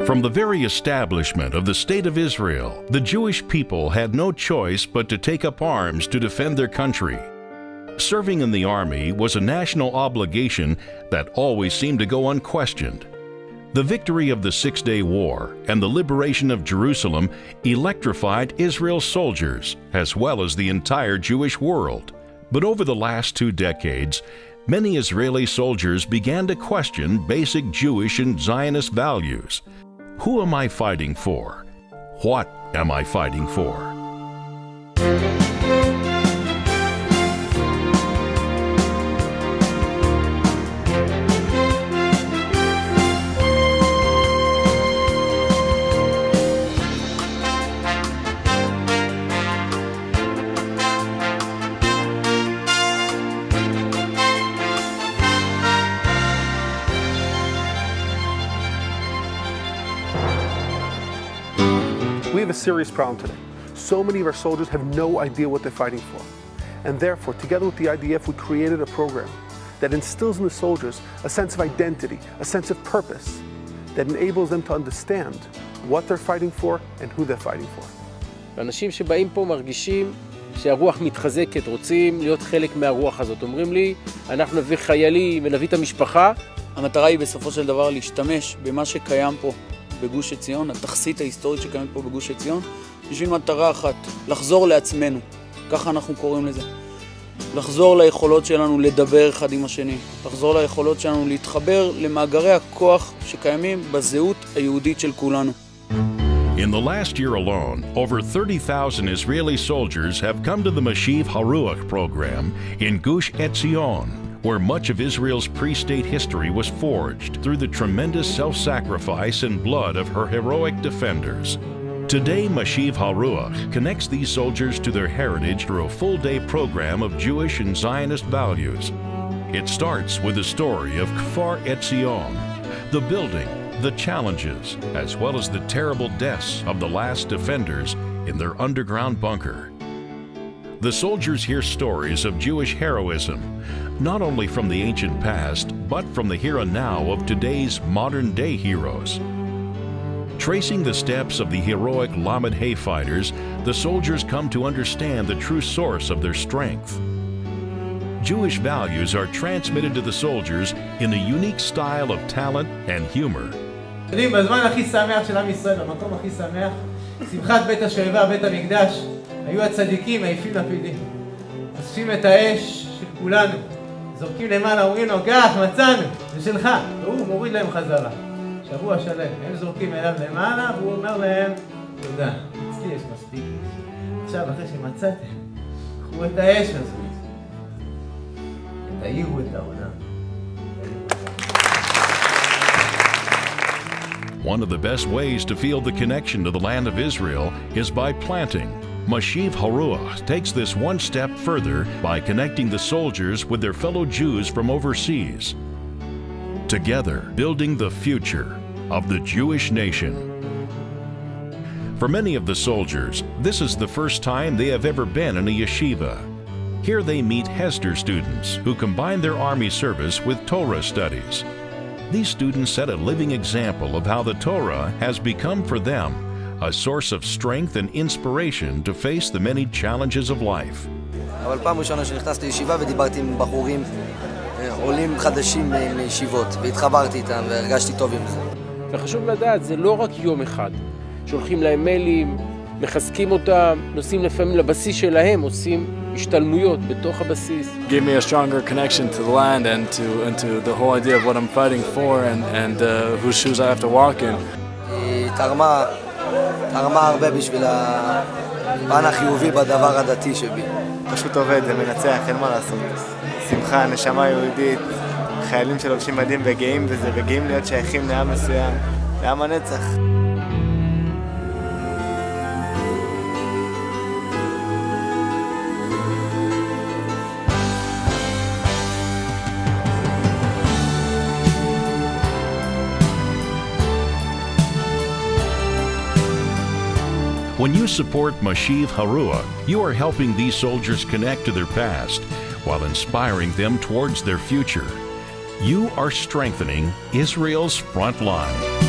From the very establishment of the State of Israel, the Jewish people had no choice but to take up arms to defend their country. Serving in the army was a national obligation that always seemed to go unquestioned. The victory of the Six-Day War and the liberation of Jerusalem electrified Israel's soldiers as well as the entire Jewish world. But over the last 2 decades, many Israeli soldiers began to question basic Jewish and Zionist values. Who am I fighting for? What am I fighting for? We have a serious problem today. So many of our soldiers have no idea what they're fighting for. And therefore, together with the IDF, we created a program that instills in the soldiers a sense of identity, a sense of purpose, that enables them to understand what they're fighting for and who they're fighting for. האנשים שבאים פה מרגישים שהרוח מתחזקת, רוצים להיות חלק מהרוח הזאת. אומרים לי, אנחנו נביא חיילים ונביא את המשפחה. המטרה היא בסופו של דבר להשתמש במה שקיים פה בגוש עציון, התכסית ההיסטורית שקיימת פה בגוש עציון, בשביל מטרה אחת, לחזור לעצמנו, ככה אנחנו קוראים לזה. לחזור ליכולות שלנו לדבר אחד עם השני, לחזור ליכולות שלנו להתחבר למאגרי הכוח שקיימים בזהות היהודית של כולנו. In the last year alone, over 30,000 Israeli soldiers have come to the Mashiv HaRuach program in Gush Etzion, where much of Israel's pre-state history was forged through the tremendous self-sacrifice and blood of her heroic defenders. Today, Mashiv HaRuach connects these soldiers to their heritage through a full-day program of Jewish and Zionist values. It starts with the story of Kfar Etzion, the building, the challenges, as well as the terrible deaths of the last defenders in their underground bunker. The soldiers hear stories of Jewish heroism, not only from the ancient past, but from the here and now of today's modern-day heroes. Tracing the steps of the heroic Lamed Hay fighters, the soldiers come to understand the true source of their strength. Jewish values are transmitted to the soldiers in a unique style of talent and humor. בזמן הכי שמח של עם ישראל, במקום הכי שמח, שמחת בית השואבה, בית המקדש, היו הצדיקים עייפים לפידים. אוספים את האש של כולנו, זורקים למעלה, אומרים לו, קח, מצאנו, זה שלך, והוא מוריד להם חזרה. שבוע שלם, הם זורקים אליו למעלה, והוא אומר להם, תודה, אצלי יש מספיק. עכשיו, אחרי שמצאתם, קחו את האש הזאת, תאירו את העולם. One of the best ways to feel the connection to the land of Israel is by planting. Mashiv HaRuach takes this one step further by connecting the soldiers with their fellow Jews from overseas, together building the future of the Jewish nation. For many of the soldiers, this is the first time they have ever been in a yeshiva. Here they meet Hesder students who combine their army service with Torah studies. These students set a living example of how the Torah has become for them a source of strength and inspiration to face the many challenges of life. אבל פעם ראשונה שנכנסתי לישיבה ודיברתי עם בחורים עולים חדשים מישיבות והתחברתי איתם והרגשתי טוב עם זה. וחשוב לדעת, זה לא רק יום אחד. שולחים להם מיילים, מחזקים אותם, נוסעים לפעמים לבסיס שלהם, עושים השתלמויות בתוך הבסיס. Gave me a stronger connection to the land and to the whole idea of what I'm fighting for and whose shoes I have to walk in. היא תרמה הרבה בשביל הפן החיובי בדבר הדתי שבי. פשוט עובד, זה מנצח, אין מה לעשות. שמחה, נשמה יהודית, חיילים שלובשים מדים וגאים בזה, וגאים להיות שייכים לעם מסוים, לעם הנצח. When you support Mashiv HaRuach, you are helping these soldiers connect to their past while inspiring them towards their future. You are strengthening Israel's front line.